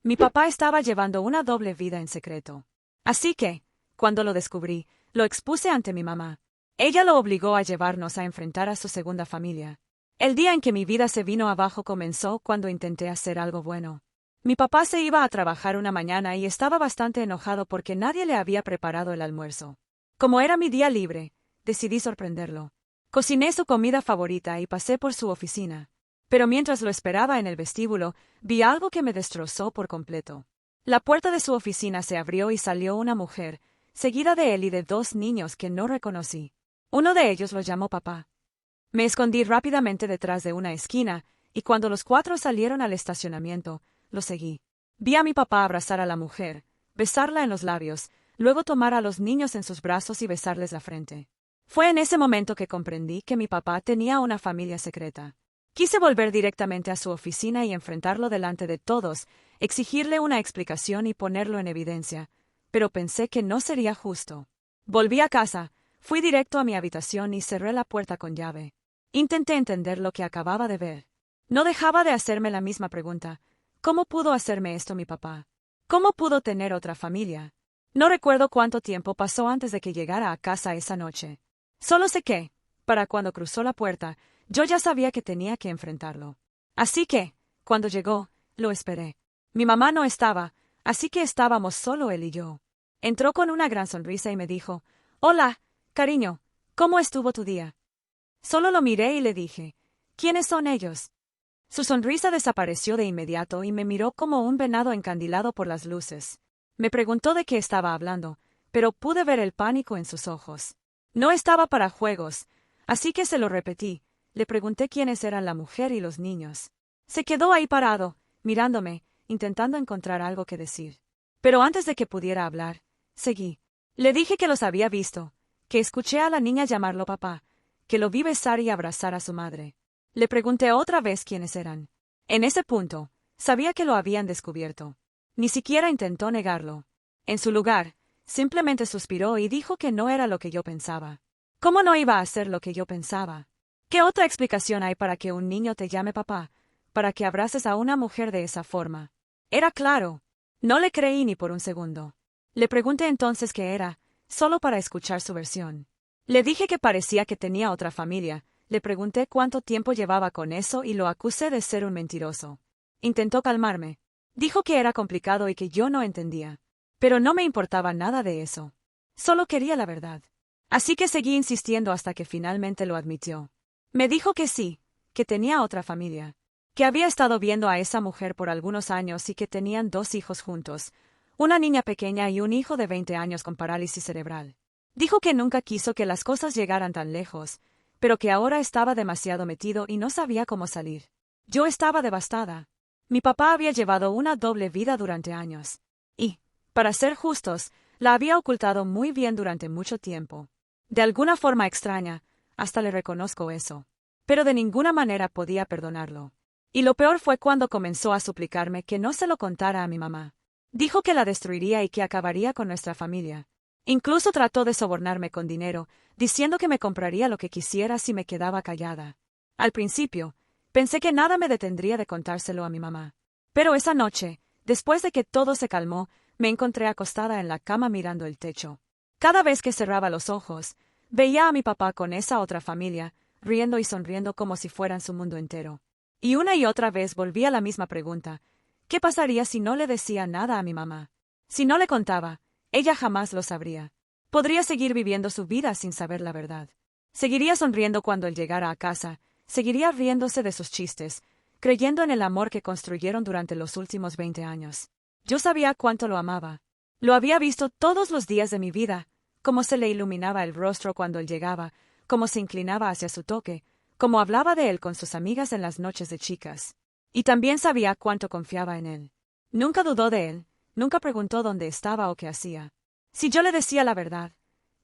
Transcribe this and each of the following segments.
Mi papá estaba llevando una doble vida en secreto. Así que, cuando lo descubrí, lo expuse ante mi mamá. Ella lo obligó a llevarnos a enfrentar a su segunda familia. El día en que mi vida se vino abajo comenzó cuando intenté hacer algo bueno. Mi papá se iba a trabajar una mañana y estaba bastante enojado porque nadie le había preparado el almuerzo. Como era mi día libre, decidí sorprenderlo. Cociné su comida favorita y pasé por su oficina. Pero mientras lo esperaba en el vestíbulo, vi algo que me destrozó por completo. La puerta de su oficina se abrió y salió una mujer, seguida de él y de dos niños que no reconocí. Uno de ellos lo llamó papá. Me escondí rápidamente detrás de una esquina, y cuando los cuatro salieron al estacionamiento, lo seguí. Vi a mi papá abrazar a la mujer, besarla en los labios, luego tomar a los niños en sus brazos y besarles la frente. Fue en ese momento que comprendí que mi papá tenía una familia secreta. Quise volver directamente a su oficina y enfrentarlo delante de todos, exigirle una explicación y ponerlo en evidencia, pero pensé que no sería justo. Volví a casa, fui directo a mi habitación y cerré la puerta con llave. Intenté entender lo que acababa de ver. No dejaba de hacerme la misma pregunta. ¿Cómo pudo hacerme esto mi papá? ¿Cómo pudo tener otra familia? No recuerdo cuánto tiempo pasó antes de que llegara a casa esa noche. Solo sé que, para cuando cruzó la puerta, yo ya sabía que tenía que enfrentarlo. Así que, cuando llegó, lo esperé. Mi mamá no estaba, así que estábamos solo él y yo. Entró con una gran sonrisa y me dijo, «Hola, cariño, ¿cómo estuvo tu día?» Solo lo miré y le dije, «¿Quiénes son ellos?» Su sonrisa desapareció de inmediato y me miró como un venado encandilado por las luces. Me preguntó de qué estaba hablando, pero pude ver el pánico en sus ojos. No estaba para juegos, así que se lo repetí. Le pregunté quiénes eran la mujer y los niños. Se quedó ahí parado, mirándome, intentando encontrar algo que decir. Pero antes de que pudiera hablar, seguí. Le dije que los había visto, que escuché a la niña llamarlo papá, que lo vi besar y abrazar a su madre. Le pregunté otra vez quiénes eran. En ese punto, sabía que lo habían descubierto. Ni siquiera intentó negarlo. En su lugar, simplemente suspiró y dijo que no era lo que yo pensaba. ¿Cómo no iba a ser lo que yo pensaba? ¿Qué otra explicación hay para que un niño te llame papá, para que abraces a una mujer de esa forma? Era claro. No le creí ni por un segundo. Le pregunté entonces qué era, solo para escuchar su versión. Le dije que parecía que tenía otra familia. Le pregunté cuánto tiempo llevaba con eso y lo acusé de ser un mentiroso. Intentó calmarme. Dijo que era complicado y que yo no entendía. Pero no me importaba nada de eso. Solo quería la verdad. Así que seguí insistiendo hasta que finalmente lo admitió. Me dijo que sí, que tenía otra familia, que había estado viendo a esa mujer por algunos años y que tenían dos hijos juntos, una niña pequeña y un hijo de 20 años con parálisis cerebral. Dijo que nunca quiso que las cosas llegaran tan lejos, pero que ahora estaba demasiado metido y no sabía cómo salir. Yo estaba devastada. Mi papá había llevado una doble vida durante años. Y, para ser justos, la había ocultado muy bien durante mucho tiempo. De alguna forma extraña, hasta le reconozco eso. Pero de ninguna manera podía perdonarlo. Y lo peor fue cuando comenzó a suplicarme que no se lo contara a mi mamá. Dijo que la destruiría y que acabaría con nuestra familia. Incluso trató de sobornarme con dinero, diciendo que me compraría lo que quisiera si me quedaba callada. Al principio, pensé que nada me detendría de contárselo a mi mamá. Pero esa noche, después de que todo se calmó, me encontré acostada en la cama mirando el techo. Cada vez que cerraba los ojos, veía a mi papá con esa otra familia, riendo y sonriendo como si fueran su mundo entero. Y una y otra vez volvía la misma pregunta. ¿Qué pasaría si no le decía nada a mi mamá? Si no le contaba, ella jamás lo sabría. Podría seguir viviendo su vida sin saber la verdad. Seguiría sonriendo cuando él llegara a casa, seguiría riéndose de sus chistes, creyendo en el amor que construyeron durante los últimos 20 años. Yo sabía cuánto lo amaba. Lo había visto todos los días de mi vida, cómo se le iluminaba el rostro cuando él llegaba, cómo se inclinaba hacia su toque, cómo hablaba de él con sus amigas en las noches de chicas. Y también sabía cuánto confiaba en él. Nunca dudó de él, nunca preguntó dónde estaba o qué hacía. Si yo le decía la verdad,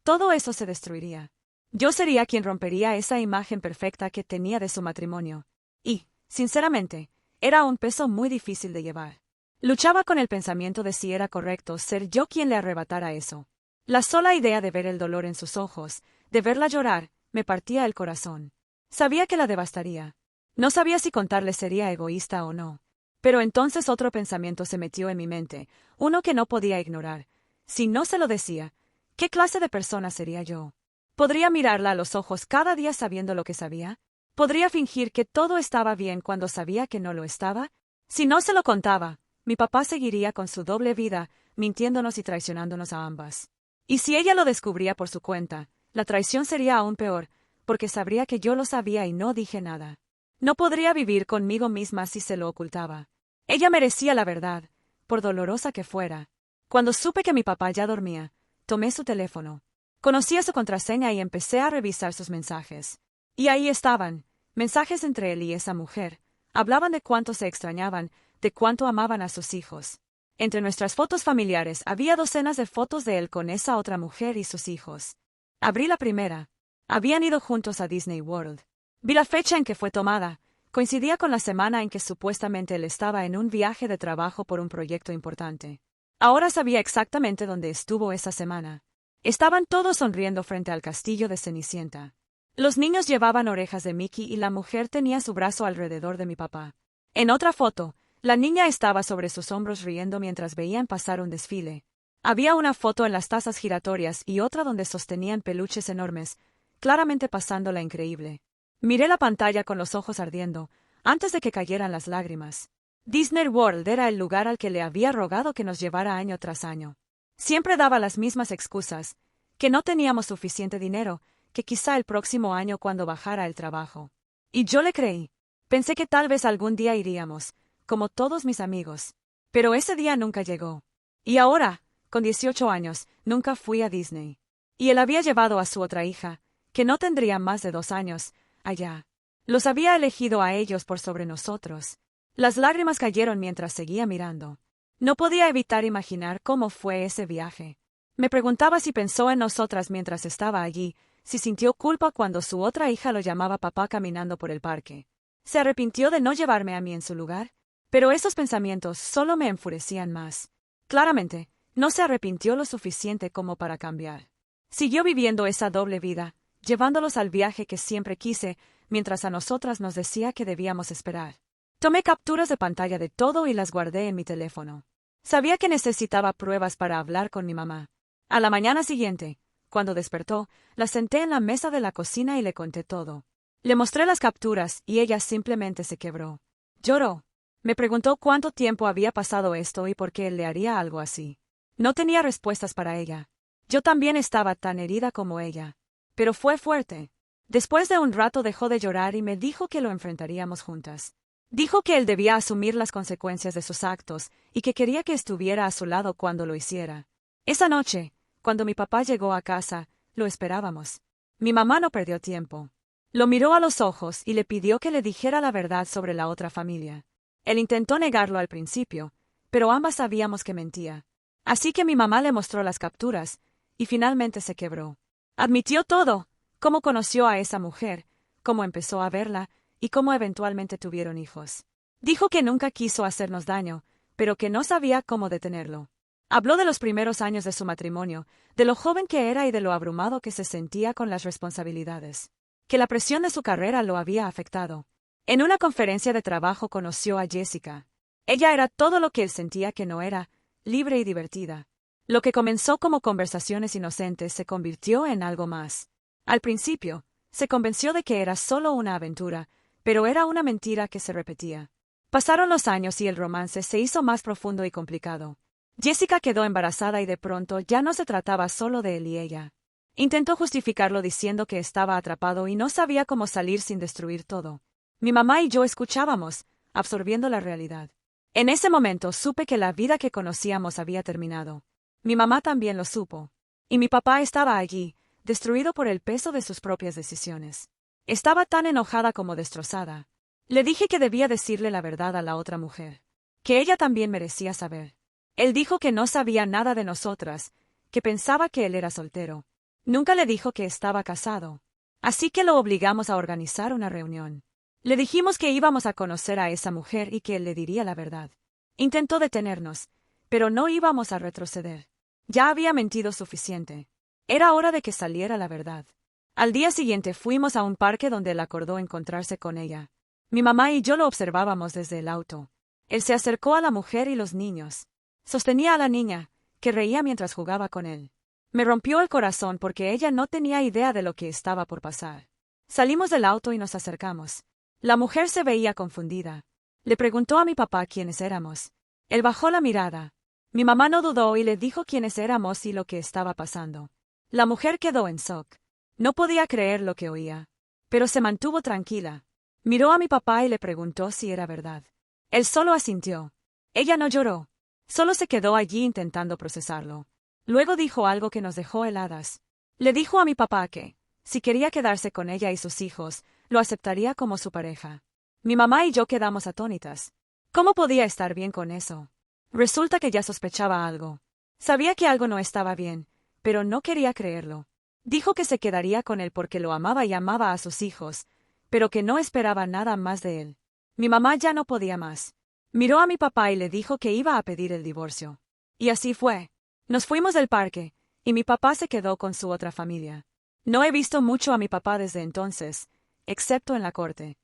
todo eso se destruiría. Yo sería quien rompería esa imagen perfecta que tenía de su matrimonio. Y, sinceramente, era un peso muy difícil de llevar. Luchaba con el pensamiento de si era correcto ser yo quien le arrebatara eso. La sola idea de ver el dolor en sus ojos, de verla llorar, me partía el corazón. Sabía que la devastaría. No sabía si contarle sería egoísta o no. Pero entonces otro pensamiento se metió en mi mente, uno que no podía ignorar. Si no se lo decía, ¿qué clase de persona sería yo? ¿Podría mirarla a los ojos cada día sabiendo lo que sabía? ¿Podría fingir que todo estaba bien cuando sabía que no lo estaba? Si no se lo contaba, mi papá seguiría con su doble vida, mintiéndonos y traicionándonos a ambas. Y si ella lo descubría por su cuenta, la traición sería aún peor, porque sabría que yo lo sabía y no dije nada. No podría vivir conmigo misma si se lo ocultaba. Ella merecía la verdad, por dolorosa que fuera. Cuando supe que mi papá ya dormía, tomé su teléfono. Conocía su contraseña y empecé a revisar sus mensajes. Y ahí estaban, mensajes entre él y esa mujer. Hablaban de cuánto se extrañaban, de cuánto amaban a sus hijos. Entre nuestras fotos familiares había docenas de fotos de él con esa otra mujer y sus hijos. Abrí la primera. Habían ido juntos a Disney World. Vi la fecha en que fue tomada. Coincidía con la semana en que supuestamente él estaba en un viaje de trabajo por un proyecto importante. Ahora sabía exactamente dónde estuvo esa semana. Estaban todos sonriendo frente al castillo de Cenicienta. Los niños llevaban orejas de Mickey y la mujer tenía su brazo alrededor de mi papá. En otra foto, la niña estaba sobre sus hombros riendo mientras veían pasar un desfile. Había una foto en las tazas giratorias y otra donde sostenían peluches enormes, claramente pasándola increíble. Miré la pantalla con los ojos ardiendo, antes de que cayeran las lágrimas. Disney World era el lugar al que le había rogado que nos llevara año tras año. Siempre daba las mismas excusas, que no teníamos suficiente dinero, que quizá el próximo año cuando bajara el trabajo. Y yo le creí. Pensé que tal vez algún día iríamos, como todos mis amigos. Pero ese día nunca llegó. Y ahora, con 18 años, nunca fui a Disney. Y él había llevado a su otra hija, que no tendría más de 2 años, allá. Los había elegido a ellos por sobre nosotros. Las lágrimas cayeron mientras seguía mirando. No podía evitar imaginar cómo fue ese viaje. Me preguntaba si pensó en nosotras mientras estaba allí, si sintió culpa cuando su otra hija lo llamaba papá caminando por el parque. ¿Se arrepintió de no llevarme a mí en su lugar? Pero esos pensamientos solo me enfurecían más. Claramente, no se arrepintió lo suficiente como para cambiar. Siguió viviendo esa doble vida, llevándolos al viaje que siempre quise, mientras a nosotras nos decía que debíamos esperar. Tomé capturas de pantalla de todo y las guardé en mi teléfono. Sabía que necesitaba pruebas para hablar con mi mamá. A la mañana siguiente, cuando despertó, la senté en la mesa de la cocina y le conté todo. Le mostré las capturas y ella simplemente se quebró. Lloró. Me preguntó cuánto tiempo había pasado esto y por qué él le haría algo así. No tenía respuestas para ella. Yo también estaba tan herida como ella. Pero fue fuerte. Después de un rato dejó de llorar y me dijo que lo enfrentaríamos juntas. Dijo que él debía asumir las consecuencias de sus actos y que quería que estuviera a su lado cuando lo hiciera. Esa noche, cuando mi papá llegó a casa, lo esperábamos. Mi mamá no perdió tiempo. Lo miró a los ojos y le pidió que le dijera la verdad sobre la otra familia. Él intentó negarlo al principio, pero ambas sabíamos que mentía. Así que mi mamá le mostró las capturas, y finalmente se quebró. Admitió todo, cómo conoció a esa mujer, cómo empezó a verla, y cómo eventualmente tuvieron hijos. Dijo que nunca quiso hacernos daño, pero que no sabía cómo detenerlo. Habló de los primeros años de su matrimonio, de lo joven que era y de lo abrumado que se sentía con las responsabilidades. Que la presión de su carrera lo había afectado. En una conferencia de trabajo conoció a Jessica. Ella era todo lo que él sentía que no era, libre y divertida. Lo que comenzó como conversaciones inocentes se convirtió en algo más. Al principio, se convenció de que era solo una aventura, pero era una mentira que se repetía. Pasaron los años y el romance se hizo más profundo y complicado. Jessica quedó embarazada y de pronto ya no se trataba solo de él y ella. Intentó justificarlo diciendo que estaba atrapado y no sabía cómo salir sin destruir todo. Mi mamá y yo escuchábamos, absorbiendo la realidad. En ese momento supe que la vida que conocíamos había terminado. Mi mamá también lo supo. Y mi papá estaba allí, destruido por el peso de sus propias decisiones. Estaba tan enojada como destrozada. Le dije que debía decirle la verdad a la otra mujer. Que ella también merecía saber. Él dijo que no sabía nada de nosotras, que pensaba que él era soltero. Nunca le dijo que estaba casado. Así que lo obligamos a organizar una reunión. Le dijimos que íbamos a conocer a esa mujer y que él le diría la verdad. Intentó detenernos, pero no íbamos a retroceder. Ya había mentido suficiente. Era hora de que saliera la verdad. Al día siguiente fuimos a un parque donde él acordó encontrarse con ella. Mi mamá y yo lo observábamos desde el auto. Él se acercó a la mujer y los niños. Sostenía a la niña, que reía mientras jugaba con él. Me rompió el corazón porque ella no tenía idea de lo que estaba por pasar. Salimos del auto y nos acercamos. La mujer se veía confundida. Le preguntó a mi papá quiénes éramos. Él bajó la mirada. Mi mamá no dudó y le dijo quiénes éramos y lo que estaba pasando. La mujer quedó en shock. No podía creer lo que oía. Pero se mantuvo tranquila. Miró a mi papá y le preguntó si era verdad. Él solo asintió. Ella no lloró. Solo se quedó allí intentando procesarlo. Luego dijo algo que nos dejó heladas. Le dijo a mi papá que, si quería quedarse con ella y sus hijos, lo aceptaría como su pareja. Mi mamá y yo quedamos atónitas. ¿Cómo podía estar bien con eso? Resulta que ya sospechaba algo. Sabía que algo no estaba bien, pero no quería creerlo. Dijo que se quedaría con él porque lo amaba y amaba a sus hijos, pero que no esperaba nada más de él. Mi mamá ya no podía más. Miró a mi papá y le dijo que iba a pedir el divorcio. Y así fue. Nos fuimos del parque, y mi papá se quedó con su otra familia. No he visto mucho a mi papá desde entonces, excepto en la corte.